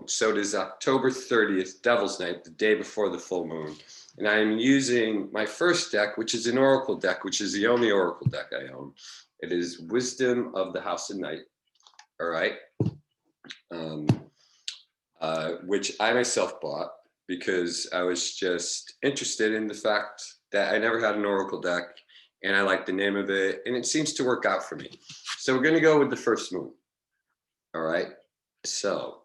So it is October 30th, Devil's Night, the day before the full moon. And I am using my first deck, which is an Oracle deck, which is the only Oracle deck I own. It is Wisdom of the House of Night. All right. Which I myself bought because I was just interested in the fact that I never had an Oracle deck and I like the name of it and it seems to work out for me. So we're going to go with the first moon. All right. So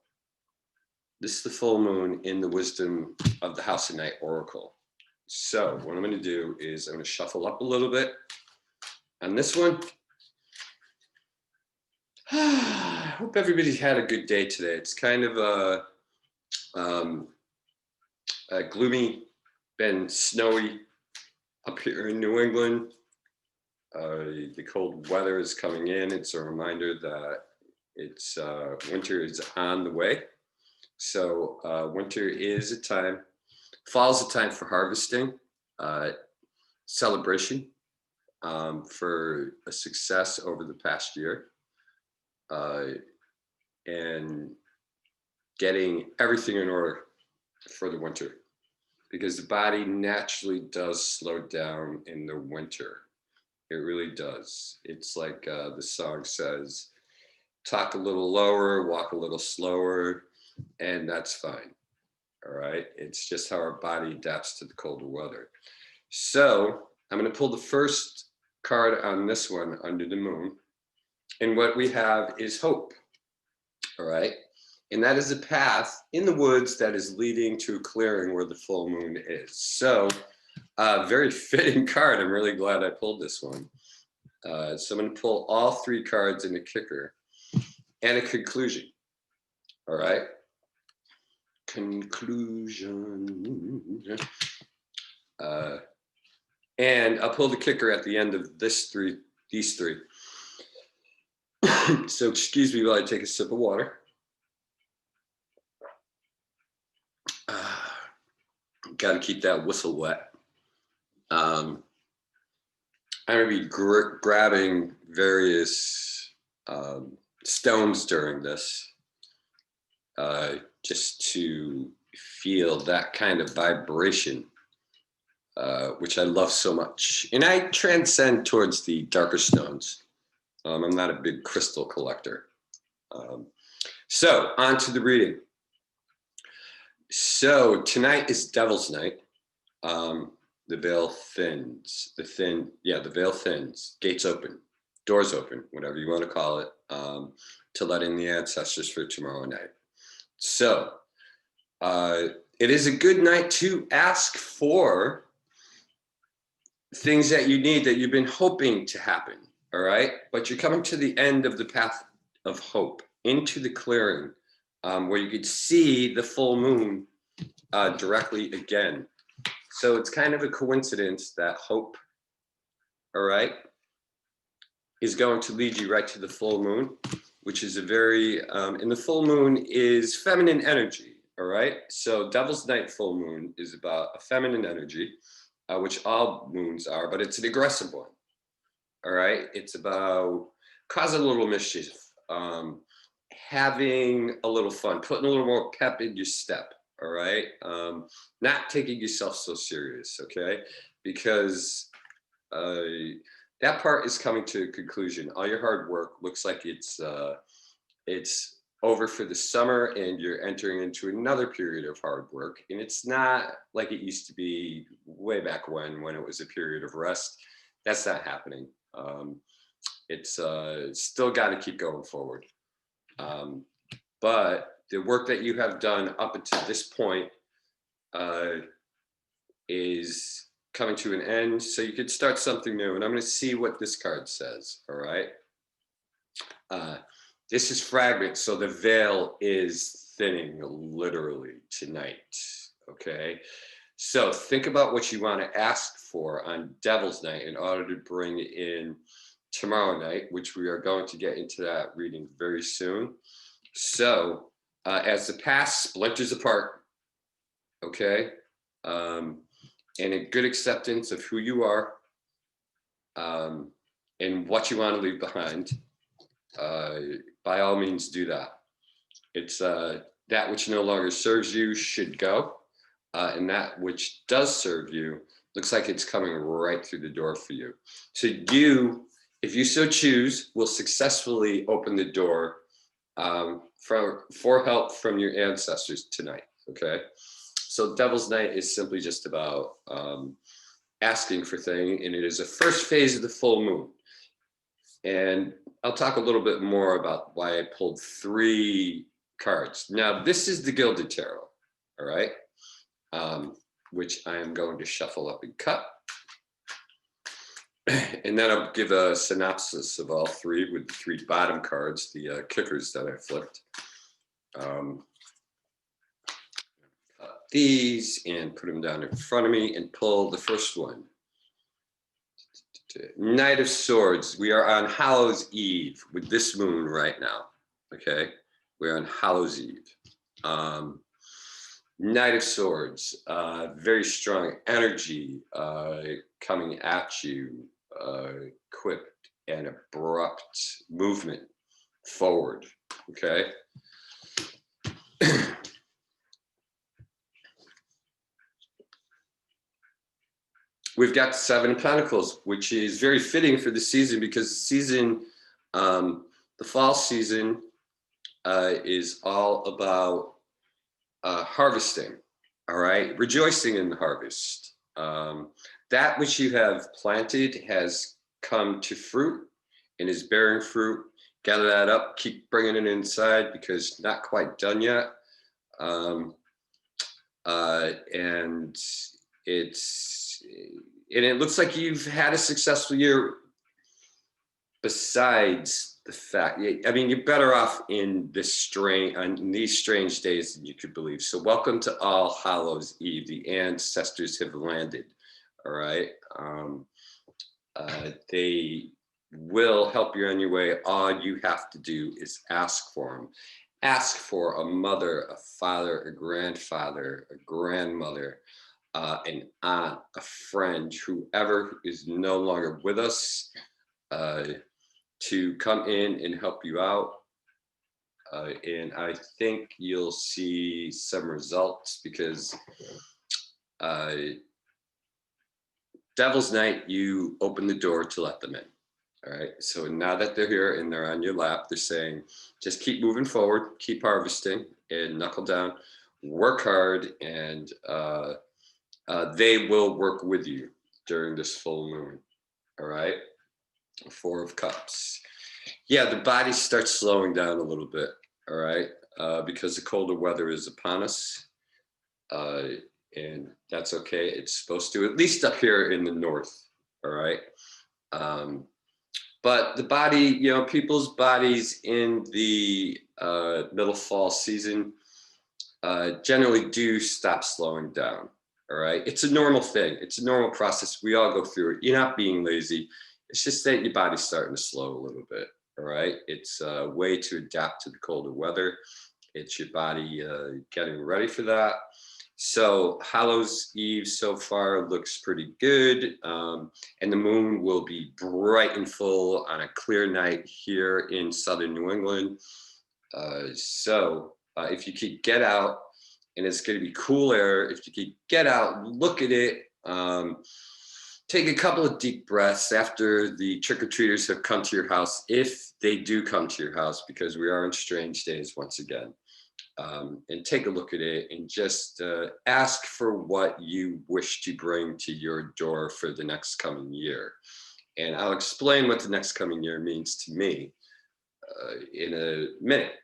this is the full moon in the Wisdom of the House of Night Oracle. So what I'm going to do is I'm going to shuffle up a little bit on this one. I hope everybody had a good day today. It's kind of a gloomy, been snowy up here in New England. The cold weather is coming in. It's a reminder that it's winter is on the way. So winter is a time, fall is a time for harvesting, celebration for a success over the past year, and getting everything in order for the winter, because the body naturally does slow down in the winter. It really does. It's like the song says, talk a little lower, walk a little slower, and that's fine. All right. It's just how our body adapts to the colder weather. So I'm going to pull the first card on this one, Under the Moon. And what we have is hope. All right. And that is a path in the woods that is leading to a clearing where the full moon is. So very fitting card. I'm really glad I pulled this one. So I'm going to pull all three cards in a kicker and a conclusion. All right. Conclusion. And I'll pull the kicker at the end of these three. So excuse me while I take a sip of water. Got to keep that whistle wet. I'm going to be grabbing various stones during this, just to feel that kind of vibration, which I love so much. And I transcend towards the darker stones. I'm not a big crystal collector. So on to the reading. So tonight is Devil's Night. The veil thins. The veil thins. Gates open. Doors open. Whatever you want to call it. To let in the ancestors for tomorrow night. So it is a good night to ask for things that you need, that you've been hoping to happen. All right. But you're coming to the end of the path of hope, into the clearing, where you could see the full moon directly again. So it's kind of a coincidence that hope, all right, is going to lead you right to the full moon, which is a very, and the full moon is feminine energy, all right? So Devil's Night full moon is about a feminine energy, which all moons are, but it's an aggressive one, all right? It's about causing a little mischief, having a little fun, putting a little more pep in your step, all right? Not taking yourself so serious, okay? Because that part is coming to a conclusion. All your hard work looks like it's over for the summer, and you're entering into another period of hard work. And it's not like it used to be way back when it was a period of rest. That's not happening. It's still got to keep going forward. But the work that you have done up until this point is coming to an end, so you could start something new. And I'm going to see what this card says. All right. This is fragment, so the veil is thinning literally tonight. Okay. So think about what you want to ask for on Devil's Night in order to bring in tomorrow night, which we are going to get into that reading very soon. So as the past splinters apart, okay, and a good acceptance of who you are, and what you want to leave behind, by all means do that. It's that which no longer serves you should go. And that which does serve you looks like it's coming right through the door for you. So you, if you so choose, will successfully open the door for help from your ancestors tonight, okay? So Devil's Night is simply just about asking for things, and it is the first phase of the full moon. And I'll talk a little bit more about why I pulled 3 cards. Now, this is the Gilded Tarot, all right? Which I am going to shuffle up and cut. And then I'll give a synopsis of all 3 with the 3 bottom cards, the kickers that I flipped. Cut these and put them down in front of me and pull the first one. Knight of Swords. We are on Hallows Eve with this moon right now. Okay, we're on Hallows Eve. Knight of Swords, very strong energy coming at you, quick and abrupt movement forward. Okay. We've got 7 of Pentacles, which is very fitting for the season because the season, the fall season, is all about harvesting. All right, rejoicing in the harvest. That which you have planted has come to fruit and is bearing fruit. Gather that up, keep bringing it inside because not quite done yet. And it looks like you've had a successful year besides the fact, I mean, you're better off in these strange days than you could believe. So welcome to All Hallows Eve. The ancestors have landed, all right? They will help you on your way. All you have to do is ask for them. Ask for a mother, a father, a grandfather, a grandmother, an aunt, a friend, whoever is no longer with us, to come in and help you out. And I think you'll see some results because Devil's Night, you open the door to let them in. All right. So now that they're here and they're on your lap, they're saying, just keep moving forward, keep harvesting and knuckle down, work hard, and they will work with you during this full moon. All right. 4 of Cups. Yeah, the body starts slowing down a little bit. All right. Because the colder weather is upon us. And that's okay. It's supposed to, at least up here in the north. All right. But the body, you know, people's bodies in the middle fall season generally do stop slowing down. All right. It's a normal thing. It's a normal process. We all go through it. You're not being lazy. It's just that your body's starting to slow a little bit. All right. It's a way to adapt to the colder weather. It's your body getting ready for that. So Hallows Eve so far looks pretty good. And the moon will be bright and full on a clear night here in southern New England. So if you could get out, and it's going to be cool air, if you could get out, look at it, take a couple of deep breaths after the trick-or-treaters have come to your house, if they do come to your house, because we are in strange days once again. And take a look at it and just ask for what you wish to bring to your door for the next coming year. And I'll explain what the next coming year means to me in a minute.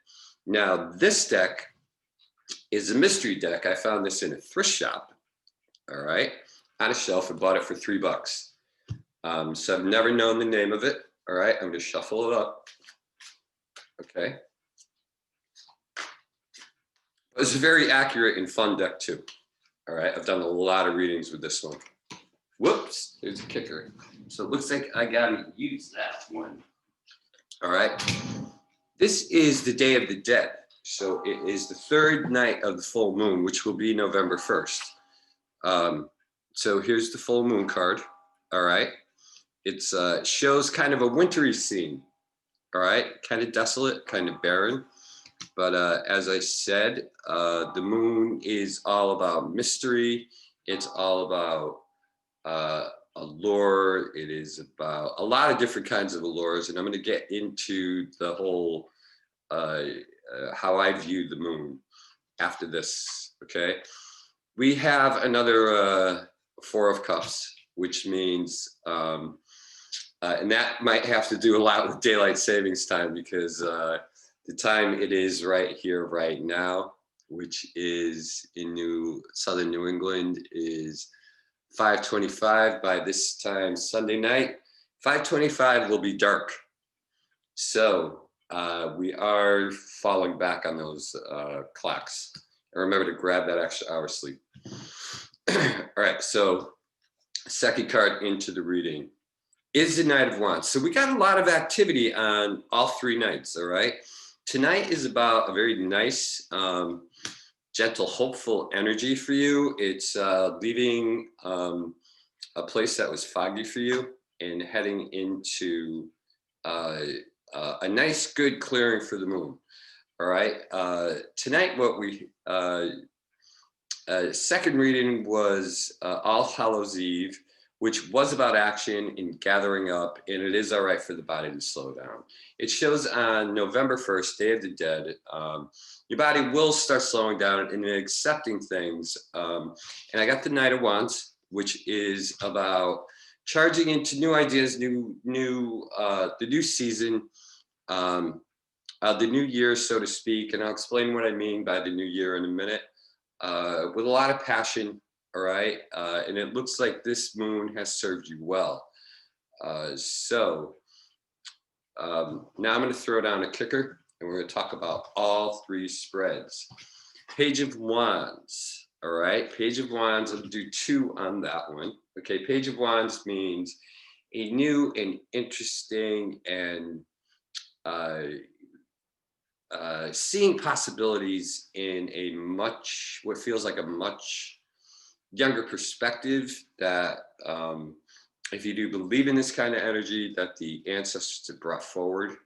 Now, this deck is a mystery deck. I found this in a thrift shop, all right, on a shelf. I bought it for $3. So I've never known the name of it. All right, I'm gonna shuffle it up. Okay. It's a very accurate and fun deck too. All right, I've done a lot of readings with this one. Whoops, there's a kicker. So it looks like I gotta use that one. All right, this is the Day of the Dead. So it is the 3rd night of the full moon, which will be November 1st. So here's the full moon card. All right, it shows kind of a wintry scene. All right, kind of desolate, kind of barren. But as I said, the moon is all about mystery. It's all about allure. It is about a lot of different kinds of allures. And I'm going to get into the whole how I view the moon after this. Okay. We have another Four of Cups, which means, and that might have to do a lot with daylight savings time, because the time it is right here, right now, which is in southern New England, is 5:25 by this time Sunday night. 5:25 will be dark. So we are falling back on those clocks. And remember to grab that extra hour sleep. All right, so second card into the reading is the Knight of Wands. So we got a lot of activity on all three nights, all right? Tonight is about a very nice, gentle, hopeful energy for you. It's leaving a place that was foggy for you and heading into a nice, good clearing for the moon. All right. Tonight, what we second reading was All Hallows Eve, which was about action and gathering up, and it is all right for the body to slow down. It shows on November 1st, Day of the Dead. Your body will start slowing down and accepting things. And I got the Knight of Wands, which is about charging into new ideas, the new season, the new year, so to speak. And I'll explain what I mean by the new year in a minute. With a lot of passion, all right? And it looks like this moon has served you well. So now I'm going to throw down a kicker, and we're going to talk about all three spreads. Page of Wands, all right? Page of Wands, I'll do 2 on that one. Okay, Page of Wands means a new and interesting and seeing possibilities in what feels like a much younger perspective, that if you do believe in this kind of energy, that the ancestors have brought forward.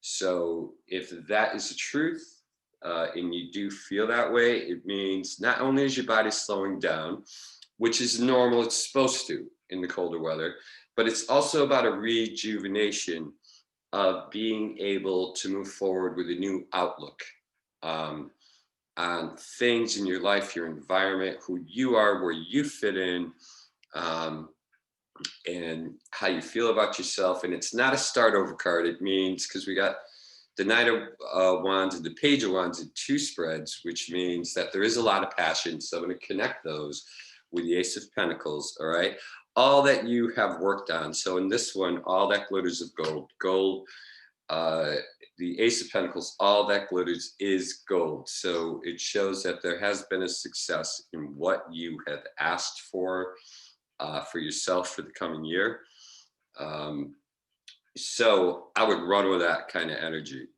So if that is the truth, and you do feel that way, it means not only is your body slowing down, which is normal, it's supposed to in the colder weather, but it's also about a rejuvenation of being able to move forward with a new outlook on things in your life, your environment, who you are, where you fit in, and how you feel about yourself. And it's not a start over card. It means, because we got the Knight of Wands and the Page of Wands in 2 spreads, which means that there is a lot of passion. So I'm going to connect those with the Ace of Pentacles, all right? All that you have worked on. So in this one, all that glitters of gold. Gold, the Ace of Pentacles, all that glitters is gold. So it shows that there has been a success in what you have asked for yourself for the coming year. So I would run with that kind of energy.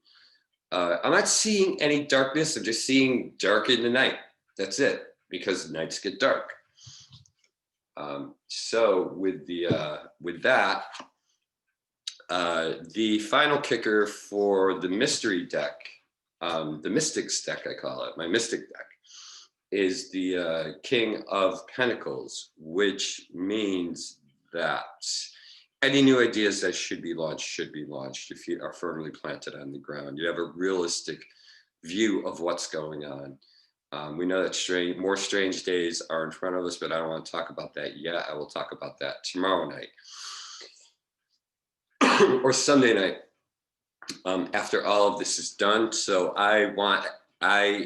I'm not seeing any darkness. I'm just seeing dark in the night. That's it, because the nights get dark. So with that, the final kicker for the mystery deck, the mystics deck, I call it, my mystic deck, is the King of Pentacles, which means that any new ideas that should be launched if you are firmly planted on the ground. You have a realistic view of what's going on. We know that more strange days are in front of us, but I don't want to talk about that yet. I will talk about that tomorrow night or Sunday night, after all of this is done. So I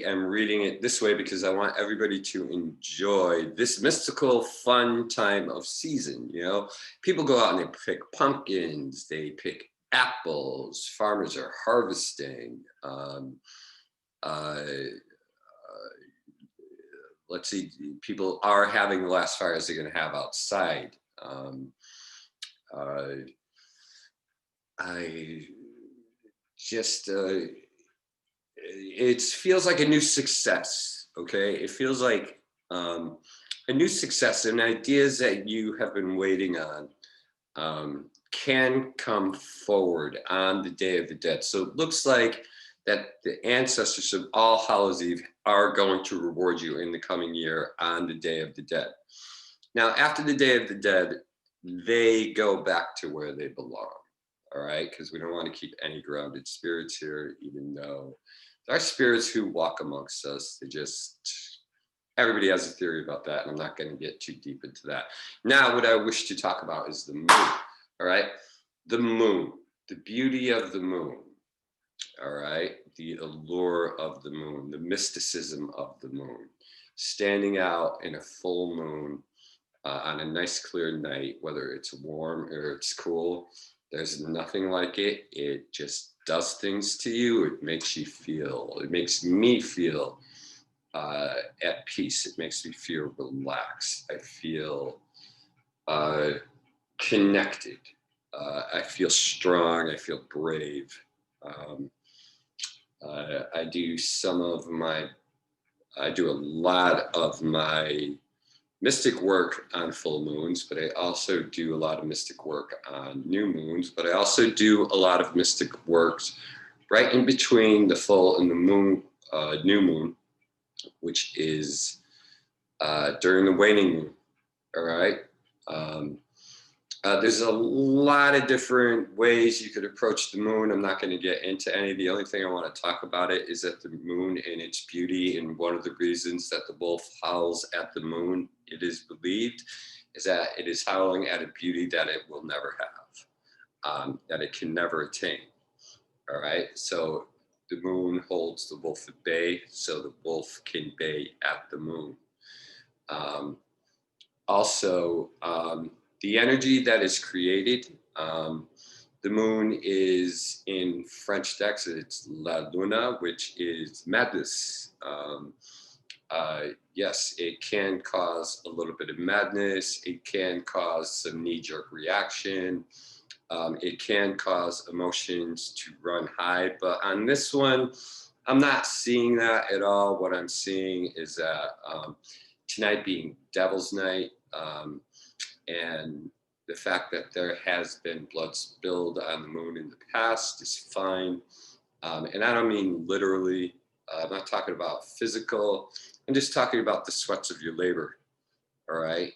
am reading it this way because I want everybody to enjoy this mystical, fun time of season. You know, people go out and they pick pumpkins, they pick apples, farmers are harvesting. Let's see, people are having the last fires they're going to have outside. It feels like a new success. Okay, it feels like a new success, and ideas that you have been waiting on can come forward on the Day of the Dead. So it looks like that the ancestors of All Hallows Eve are going to reward you in the coming year on the Day of the Dead. Now, after the Day of the Dead, they go back to where they belong, all right? Because we don't want to keep any grounded spirits here, even though there are spirits who walk amongst us. Everybody has a theory about that, and I'm not going to get too deep into that. Now, what I wish to talk about is the moon, all right? The moon, the beauty of the moon, all right? The allure of the moon, the mysticism of the moon, standing out in a full moon on a nice clear night, whether it's warm or it's cool. There's nothing like it. It just does things to you. It makes me feel at peace. It makes me feel relaxed. I feel connected. I feel strong. I feel brave. I do a lot of my mystic work on full moons, but I also do a lot of mystic work on new moons, but I also do a lot of mystic works right in between the full and the moon, new moon, which is during the waning moon, all right? There's a lot of different ways you could approach the moon. I'm not going to get into any. The only thing I want to talk about it is that the moon and its beauty, and one of the reasons that the wolf howls at the moon, it is believed, is that it is howling at a beauty that it will never have, that it can never attain. All right, so the moon holds the wolf at bay, so the wolf can bay at the moon. Also, the energy that is created, the moon is in French text, it's La Luna, which is madness. Yes, it can cause a little bit of madness. It can cause some knee-jerk reaction. It can cause emotions to run high, but on this one, I'm not seeing that at all. What I'm seeing is that tonight being Devil's Night, and the fact that there has been blood spilled on the moon in the past is fine. And I don't mean literally, I'm not talking about physical, I'm just talking about the sweats of your labor, all right?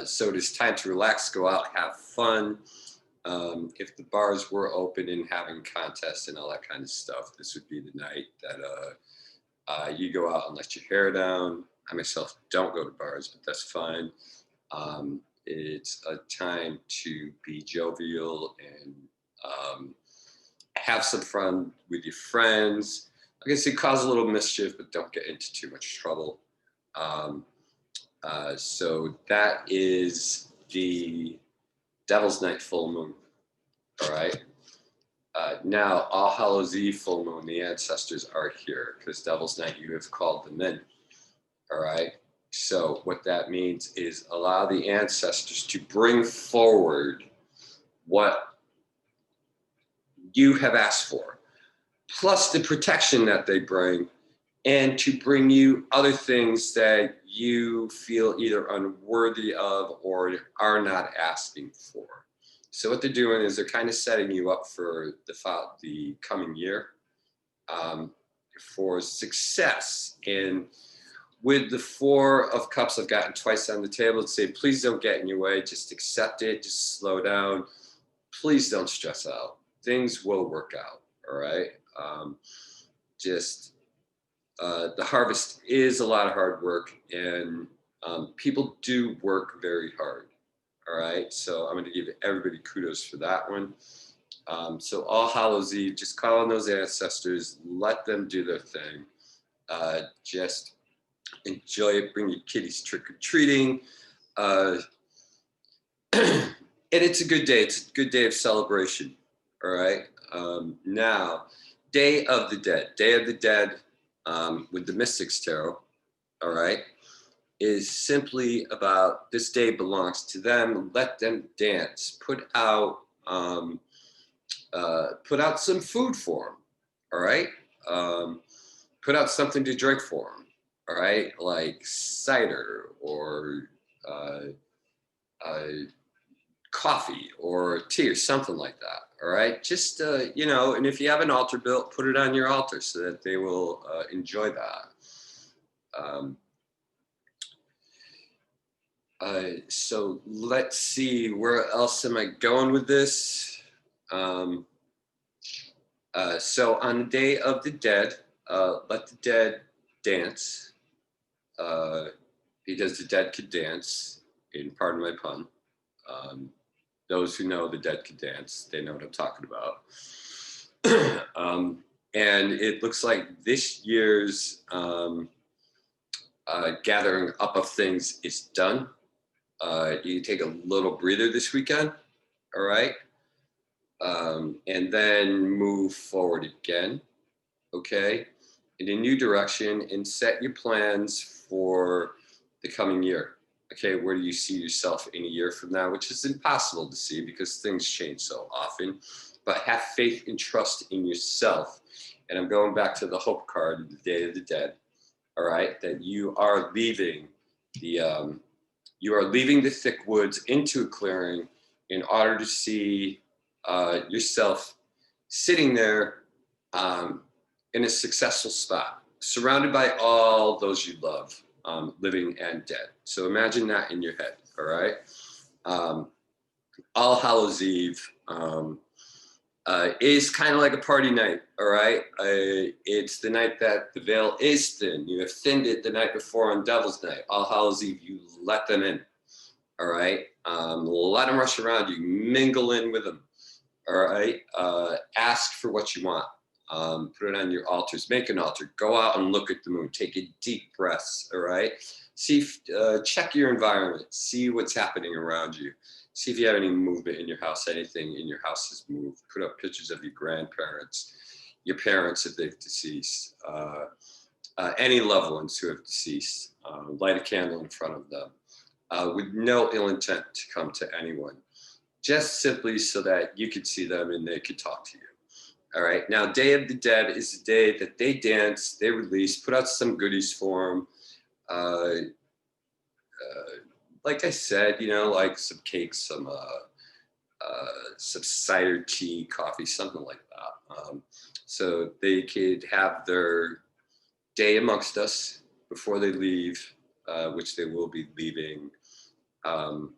So it is time to relax, go out, have fun. If the bars were open and having contests and all that kind of stuff, this would be the night that you go out and let your hair down. I myself don't go to bars, but that's fine. It's a time to be jovial and have some fun with your friends. Like I said, cause a little mischief, but don't get into too much trouble. So that is the Devil's Night full moon. All right. Now, All Hallows Eve full moon, the ancestors are here because Devil's Night, you have called them in. All right. So what that means is allow the ancestors to bring forward what you have asked for, plus the protection that they bring, and to bring you other things that you feel either unworthy of or are not asking for. So what they're doing is they're kind of setting you up for the coming year for success. And with the Four of Cups I've gotten twice on the table, to say, please don't get in your way, just accept it, just slow down. Please don't stress out. Things will work out, all right? The harvest is a lot of hard work, and people do work very hard, all right? So I'm gonna give everybody kudos for that one. So All Hallows Eve, just call on those ancestors, let them do their thing. Just enjoy it, bring your kiddies trick-or-treating. And it's a good day. It's a good day of celebration, all right? Now, Day of the Dead. Day of the Dead with the Mystics Tarot, all right, is simply about this day belongs to them. Let them dance. Put out some food for them, all right? Put out something to drink for them, all right? Like cider or coffee or tea or something like that. All right, just you know, and if you have an altar built, put it on your altar so that they will enjoy that. Um, so let's see, where else am I going with this? So on the Day of the Dead, let the dead dance, uh, because the dead could dance, and pardon my pun. Um, those who know the dead could dance, they know what I'm talking about. And it looks like this year's gathering up of things is done. You take a little breather this weekend, all right? And then move forward again, okay? In a new direction, and set your plans for the coming year. Okay, where do you see yourself in a year from now? Which is impossible to see because things change so often. But have faith and trust in yourself. And I'm going back to the hope card, the Day of the Dead. All right, that you are leaving the thick woods into a clearing in order to see yourself sitting there in a successful spot, surrounded by all those you love, living and dead. So imagine that in your head, all right? All Hallows Eve is kind of like a party night, all right? It's the night that the veil is thin. You have thinned it the night before on Devil's Night. All Hallows Eve, you let them in, all right? Let them rush around you, mingle in with them, all right? Ask for what you want. Put it on your altars, make an altar, go out and look at the moon, take a deep breath, all right? See, check your environment, see what's happening around you. See if you have any movement in your house, anything in your house has moved. Put up pictures of your grandparents, your parents if they've deceased, any loved ones who have deceased. Light a candle in front of them with no ill intent to come to anyone, just simply so that you could see them and they could talk to you. All right. Now, Day of the Dead is the day that they dance, they release, put out some goodies for them. Like I said, you know, like some cakes, some cider, tea, coffee, something like that. So they could have their day amongst us before they leave, which they will be leaving um,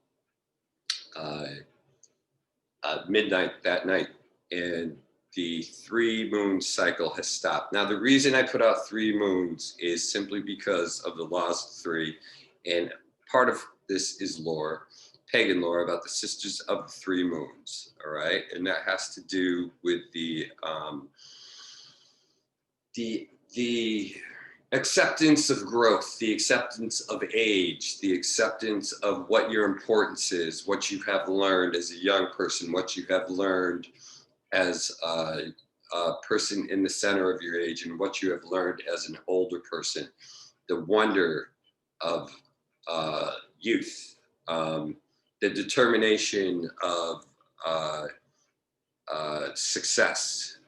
uh, midnight that night. And the 3 moon cycle has stopped. Now, the reason I put out 3 moons is simply because of the laws of 3. And part of this is lore, pagan lore about the sisters of the 3 moons. All right. And that has to do with the acceptance of growth, the acceptance of age, the acceptance of what your importance is, what you have learned as a young person, what you have learned as a person in the center of your age, and what you have learned as an older person. The wonder of youth, the determination of success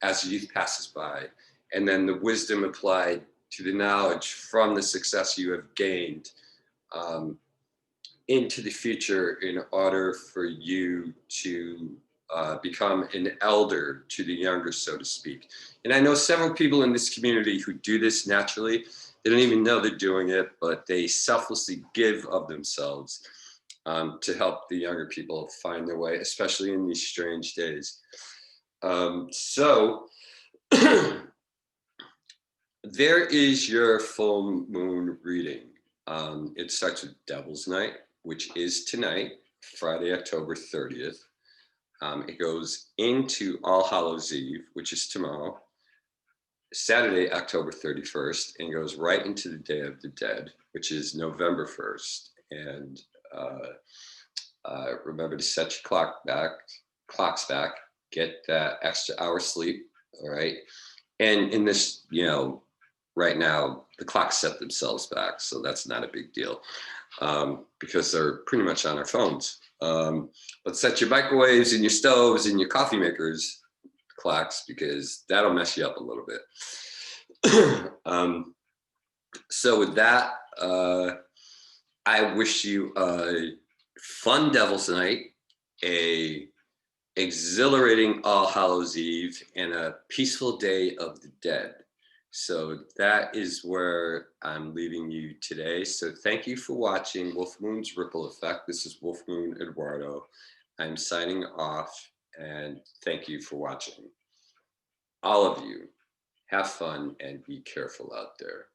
as youth passes by, and then the wisdom applied to the knowledge from the success you have gained into the future in order for you to become an elder to the younger, so to speak. And I know several people in this community who do this naturally. They don't even know they're doing it, but they selflessly give of themselves to help the younger people find their way, especially in these strange days. So there is your full moon reading. It starts with Devil's Night, which is tonight, Friday, October 30th. It goes into All Hallows Eve, which is tomorrow, Saturday, October 31st, and goes right into the Day of the Dead, which is November 1st. And remember to set your clocks back, get that extra hour sleep, all right? And in this, you know, right now, the clocks set themselves back, so that's not a big deal because they're pretty much on our phones. But set your microwaves and your stoves and your coffee makers clocks, because that'll mess you up a little bit. So with that, I wish you fun Devil's Night, a exhilarating All Hallows Eve, and a peaceful Day of the Dead. So that is where I'm leaving you today. So thank you for watching Wolf Moon's Ripple Effect. This is Wolf Moon Eduardo. I'm signing off, and thank you for watching. All of you, have fun and be careful out there.